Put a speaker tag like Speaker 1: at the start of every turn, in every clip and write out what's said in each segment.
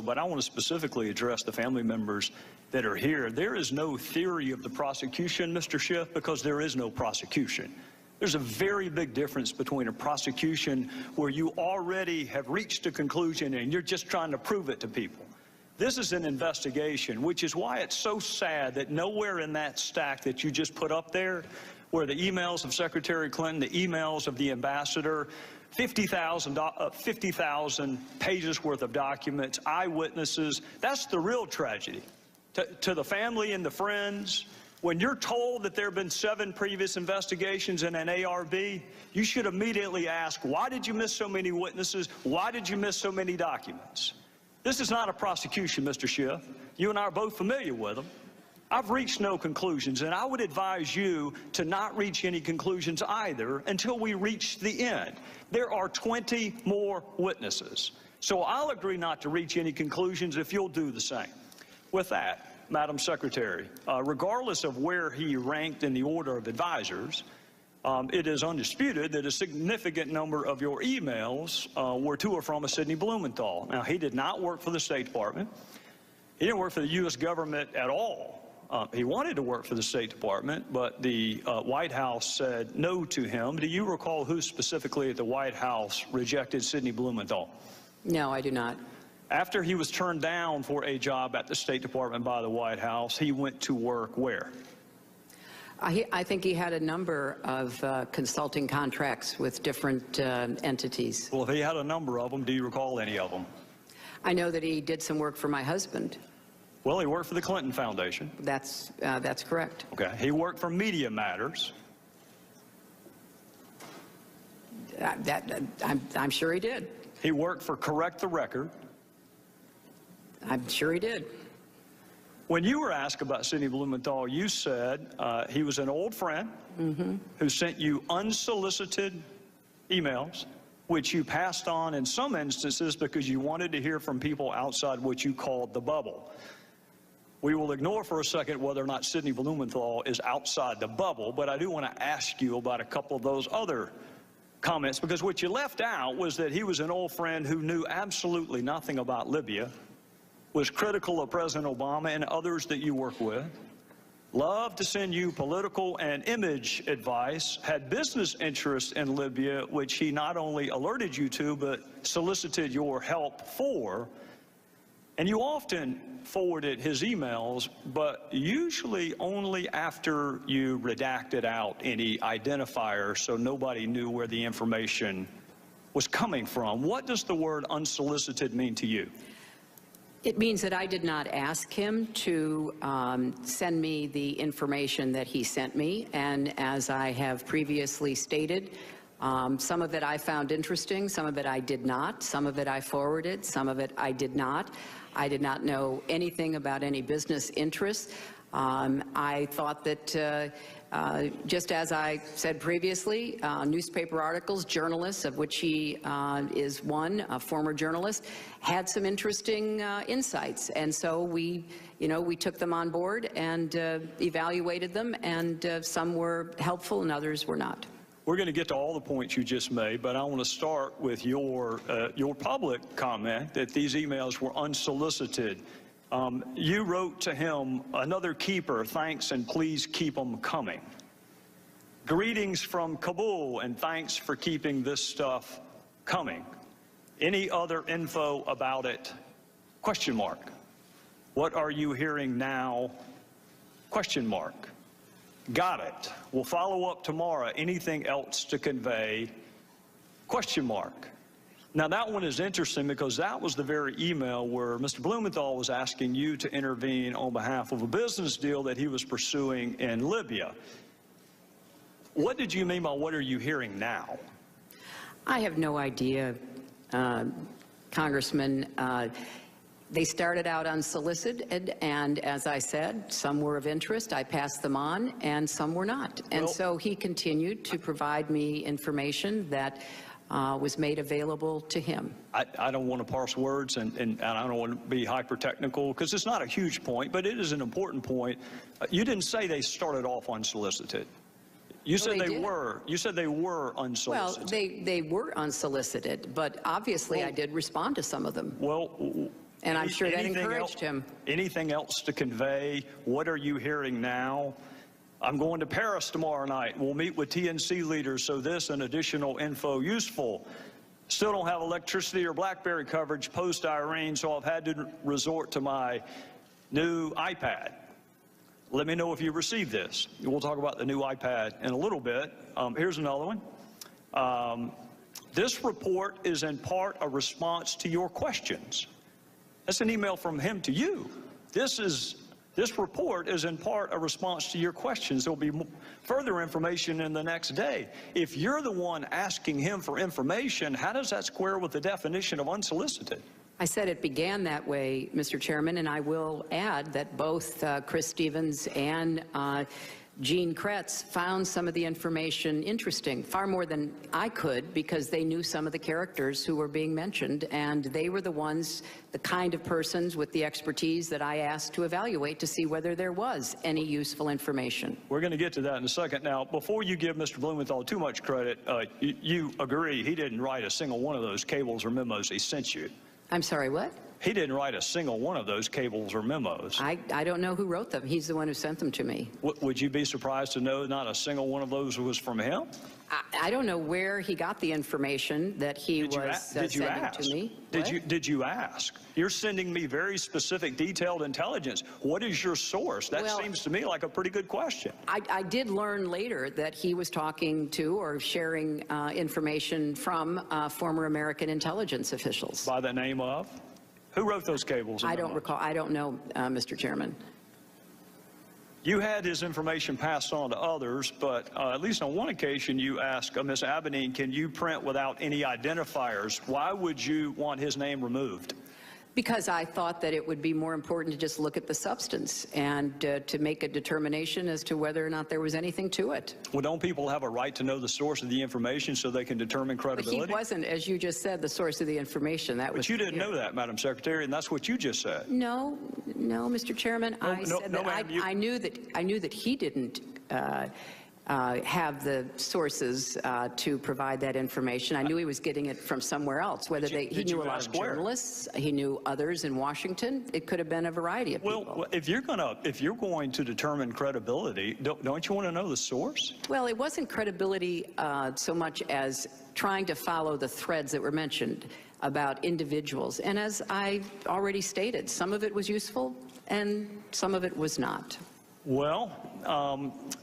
Speaker 1: But I want to specifically address the family members that are here. There is no theory of the prosecution, Mr. Schiff, because there is no prosecution. There's a very big difference between a prosecution where you already have reached a conclusion and you're just trying to prove it to people. This is an investigation, which is why it's so sad that nowhere in that stack that you just put up there, where the emails of Secretary Clinton, the emails of the ambassador, 50,000 pages worth of documents, eyewitnesses, that's the real tragedy. To the family and the friends, when you're told that there have been 7 previous investigations in an ARB, you should immediately ask, why did you miss so many witnesses? Why did you miss so many documents? This is not a prosecution, Mr. Schiff. You and I are both familiar with them. I've reached no conclusions, and I would advise you to not reach any conclusions either until we reach the end. There are 20 more witnesses. So I'll agree not to reach any conclusions if you'll do the same. With that, Madam Secretary, regardless of where he ranked in the order of advisors, it is undisputed that a significant number of your emails were to or from a Sidney Blumenthal. Now, he did not work for the State Department. He didn't work for the U.S. government at all. He wanted to work for the State Department, but the White House said no to him. Do you recall who specifically at the White House rejected Sidney Blumenthal?
Speaker 2: No, I do not.
Speaker 1: After he was turned down for a job at the State Department by the White House, he went to work where?
Speaker 2: I think he had a number of consulting contracts with different entities.
Speaker 1: Well, if he had a number of them, do you recall any of them?
Speaker 2: I know that he did some work for my husband.
Speaker 1: Well, he worked for the Clinton Foundation.
Speaker 2: That's correct.
Speaker 1: Okay. He worked for Media Matters.
Speaker 2: I'm sure he did.
Speaker 1: He worked for Correct the Record.
Speaker 2: I'm sure he did.
Speaker 1: When you were asked about Sidney Blumenthal, you said he was an old friend who sent you unsolicited emails, which you passed on in some instances because you wanted to hear from people outside what you called the bubble. We will ignore for a second whether or not Sidney Blumenthal is outside the bubble, but I do want to ask you about a couple of those other comments, because what you left out was that he was an old friend who knew absolutely nothing about Libya, was critical of President Obama and others that you work with, loved to send you political and image advice, had business interests in Libya, which he not only alerted you to, but solicited your help for. And you often forwarded his emails, but usually only after you redacted out any identifier so nobody knew where the information was coming from. What does the word unsolicited mean to you?
Speaker 2: It means that I did not ask him to send me the information that he sent me, and as I have previously stated, some of it I found interesting, some of it I did not, some of it I forwarded, some of it I did not. I did not know anything about any business interests. I thought that, just as I said previously, newspaper articles, journalists, of which he is one, a former journalist, had some interesting insights. And so we took them on board and evaluated them, and some were helpful and others were not.
Speaker 1: We're going to get to all the points you just made, but I want to start with your public comment that these emails were unsolicited. You wrote to him, "Another keeper, thanks and please keep them coming. Greetings from Kabul and thanks for keeping this stuff coming. Any other info about it? Question mark. What are you hearing now? Question mark. Got it. We'll follow up tomorrow. Anything else to convey? Question mark." Now, that one is interesting because that was the very email where Mr. Blumenthal was asking you to intervene on behalf of a business deal that he was pursuing in Libya. What did you mean by what are you hearing now?
Speaker 2: I have no idea, Congressman. They started out unsolicited, and as I said, some were of interest. I passed them on, and some were not. And so he continued to provide me information that was made available to him.
Speaker 1: I don't want to parse words, and I don't want to be hyper-technical, because it's not a huge point, but it is an important point. You didn't say they started off unsolicited. You said they were. You said they were unsolicited.
Speaker 2: Well, they were unsolicited, but obviously I did respond to some of them.
Speaker 1: Well,
Speaker 2: And I'm sure that encouraged him.
Speaker 1: Anything else to convey? What are you hearing now? I'm going to Paris tomorrow night. We'll meet with TNC leaders, so this and additional info useful. Still don't have electricity or BlackBerry coverage post-Irene, so I've had to resort to my new iPad. Let me know if you received this. We'll talk about the new iPad in a little bit. Here's another one. This report is in part a response to your questions. That's an email from him to you. This report is in part a response to your questions. There'll be further information in the next day. If you're the one asking him for information, how does that square with the definition of unsolicited?
Speaker 2: I said it began that way, Mr. Chairman, and I will add that both Chris Stevens and Gene Kretz found some of the information interesting, far more than I could, because they knew some of the characters who were being mentioned, and they were the ones, the kind of persons with the expertise that I asked to evaluate to see whether there was any useful information.
Speaker 1: We're going to get to that in a second. Now, before you give Mr. Blumenthal too much credit, you agree he didn't write a single one of those cables or memos he sent you.
Speaker 2: I'm sorry, what?
Speaker 1: He didn't write a single one of those cables or memos.
Speaker 2: I don't know who wrote them. He's the one who sent them to me.
Speaker 1: Would you be surprised to know not a single one of those was from him?
Speaker 2: I don't know where he got the information that he was sending to me.
Speaker 1: Did you ask? You're sending me very specific, detailed intelligence. What is your source? That seems to me like a pretty good question.
Speaker 2: I did learn later that he was talking to or sharing information from former American intelligence officials.
Speaker 1: By the name of? Who wrote those cables?
Speaker 2: I don't recall. I don't know, Mr. Chairman.
Speaker 1: You had his information passed on to others, but at least on one occasion you asked Ms. Abedine, can you print without any identifiers? Why would you want his name removed?
Speaker 2: Because I thought that it would be more important to just look at the substance and to make a determination as to whether or not there was anything to it.
Speaker 1: Well, don't people have a right to know the source of the information so they can determine credibility?
Speaker 2: But he wasn't, as you just said, the source of the information. That was.
Speaker 1: But you didn't know that, Madam Secretary, and that's what you just said.
Speaker 2: No, Mr. Chairman. I said that I knew that he didn't have the sources to provide that information. I knew he was getting it from somewhere else. Whether he knew a lot of journalists, he knew others in Washington. It could have been a variety of people.
Speaker 1: Well, if you're going to determine credibility, don't you want to know the source?
Speaker 2: Well, it wasn't credibility so much as trying to follow the threads that were mentioned about individuals. And as I already stated, some of it was useful and some of it was not.
Speaker 1: Well,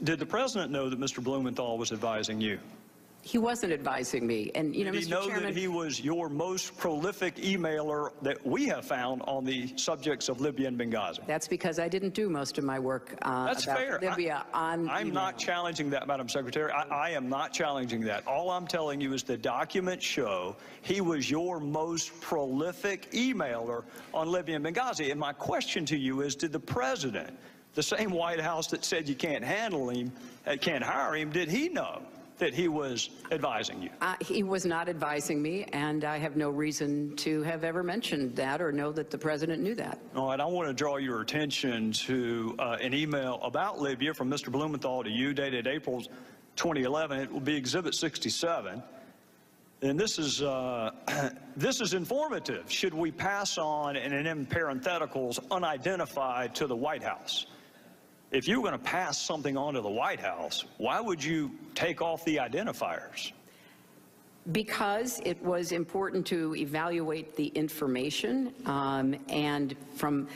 Speaker 1: did the president know that Mr. Blumenthal was advising you?
Speaker 2: He wasn't advising me. And, you know,
Speaker 1: Did he know that he was your most prolific emailer that we have found on the subjects of Libya and Benghazi?
Speaker 2: That's because I didn't do most of my work
Speaker 1: That's
Speaker 2: about
Speaker 1: fair.
Speaker 2: Libya on
Speaker 1: I'm not challenging that, Madam Secretary. I am not challenging that. All I'm telling you is the documents show he was your most prolific emailer on Libya and Benghazi. And my question to you is, did the president, the same White House that said you can't handle him, can't hire him, did he know that he was advising you?
Speaker 2: He was not advising me, and I have no reason to have ever mentioned that or know that the president knew that.
Speaker 1: All right, I want to draw your attention to an email about Libya from Mr. Blumenthal to you, dated April 2011. It will be Exhibit 67. And this is informative. Should we pass on, and in parentheticals, unidentified to the White House? If you were going to pass something on to the White House, why would you take off the identifiers?
Speaker 2: Because it was important to evaluate the information, and from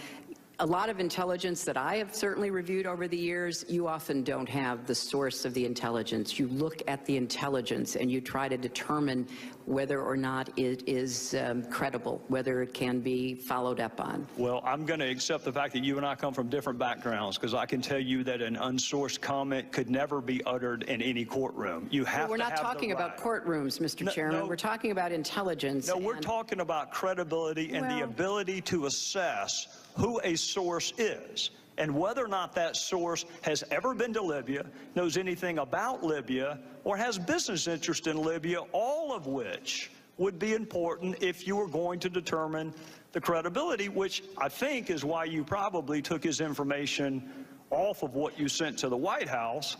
Speaker 2: a lot of intelligence that I have certainly reviewed over the years, you often don't have the source of the intelligence. You look at the intelligence and you try to determine whether or not it is credible, whether it can be followed up on.
Speaker 1: Well, I'm going to accept the fact that you and I come from different backgrounds, because I can tell you that an unsourced comment could never be uttered in any courtroom. You have
Speaker 2: We're not talking about courtrooms, Mr. Chairman. We're talking about intelligence.
Speaker 1: No, we're talking about credibility and the ability to assess who a source is and whether or not that source has ever been to Libya, knows anything about Libya, or has business interest in Libya, all of which would be important if you were going to determine the credibility, which I think is why you probably took his information off of what you sent to the White House.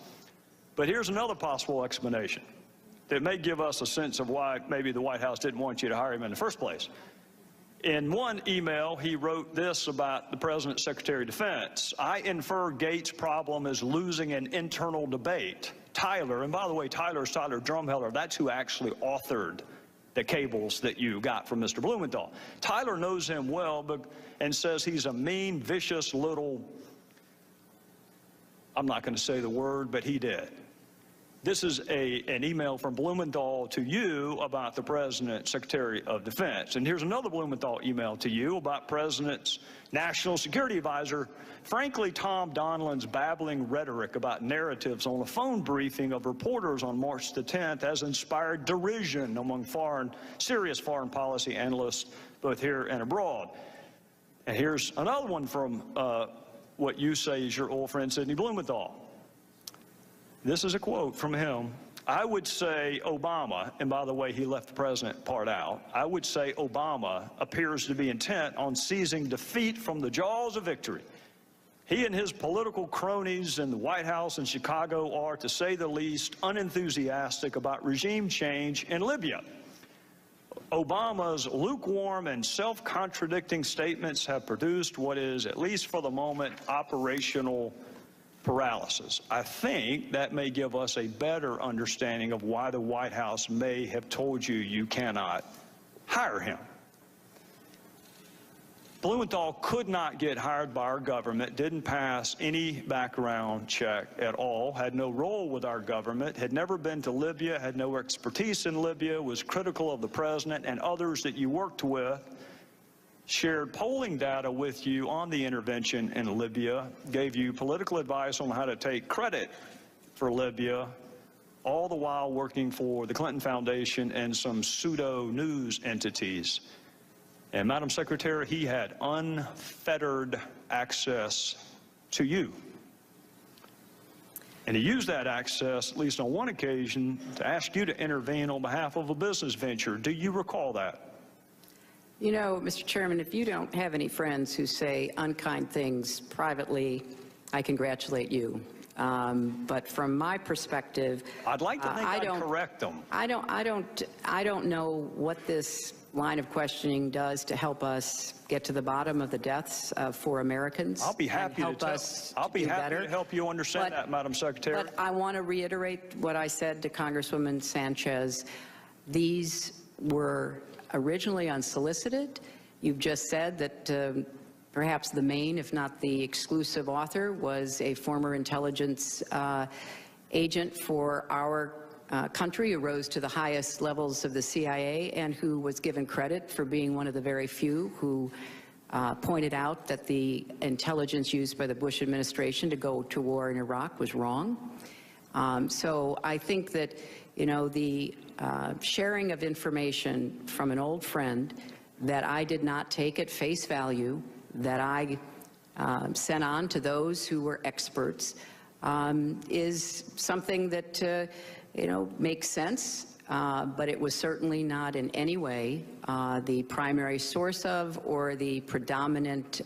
Speaker 1: But here's another possible explanation that may give us a sense of why maybe the White House didn't want you to hire him in the first place. In one email, he wrote this about the President's Secretary of Defense: I infer Gates' problem is losing an internal debate. Tyler, and by the way, Tyler's Tyler Drumheller, that's who actually authored the cables that you got from Mr. Blumenthal. Tyler knows him well and says he's a mean, vicious little, I'm not going to say the word, but he did. This is an email from Blumenthal to you about the President's Secretary of Defense. And here's another Blumenthal email to you about President's National Security Advisor. Frankly, Tom Donilon's babbling rhetoric about narratives on a phone briefing of reporters on March the 10th has inspired derision among serious foreign policy analysts, both here and abroad. And here's another one from what you say is your old friend Sidney Blumenthal. This is a quote from him. I would say Obama, and by the way, he left the president part out, I would say Obama appears to be intent on seizing defeat from the jaws of victory. He and his political cronies in the White House in Chicago are, to say the least, unenthusiastic about regime change in Libya. Obama's lukewarm and self-contradicting statements have produced what is, at least for the moment, operational paralysis. I think that may give us a better understanding of why the White House may have told you you cannot hire him. Blumenthal could not get hired by our government, didn't pass any background check at all, had no role with our government, had never been to Libya, had no expertise in Libya, was critical of the president and others that you worked with, shared polling data with you on the intervention in Libya, gave you political advice on how to take credit for Libya, all the while working for the Clinton Foundation and some pseudo-news entities. And Madam Secretary, he had unfettered access to you. And he used that access, at least on one occasion, to ask you to intervene on behalf of a business venture. Do you recall that?
Speaker 2: You know, Mr. Chairman, if you don't have any friends who say unkind things privately, I congratulate you. But from my perspective,
Speaker 1: I'd like to think I'd correct them.
Speaker 2: I don't know what this line of questioning does to help us get to the bottom of the deaths of 4 Americans.
Speaker 1: I'll be happy to help you understand that, Madam Secretary.
Speaker 2: But I want to reiterate what I said to Congresswoman Sanchez. These were originally unsolicited. You've just said that perhaps the main, if not the exclusive author, was a former intelligence agent for our country who rose to the highest levels of the CIA and who was given credit for being one of the very few who pointed out that the intelligence used by the Bush administration to go to war in Iraq was wrong. So I think that, you know, the sharing of information from an old friend that I did not take at face value, that I sent on to those who were experts, is something that, you know, makes sense, but it was certainly not in any way the primary source of or the predominant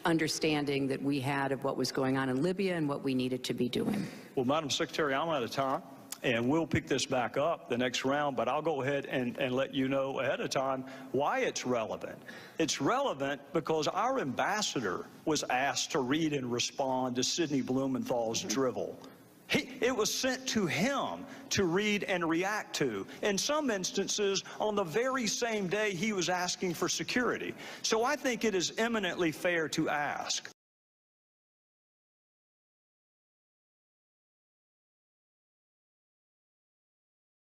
Speaker 2: understanding that we had of what was going on in Libya and what we needed to be doing.
Speaker 1: Well, Madam Secretary, I'm out of time, and we'll pick this back up the next round, but I'll go ahead and let you know ahead of time why it's relevant. It's relevant because our ambassador was asked to read and respond to Sidney Blumenthal's drivel. It was sent to him to read and react to. In some instances, on the very same day he was asking for security. So I think it is eminently fair to ask,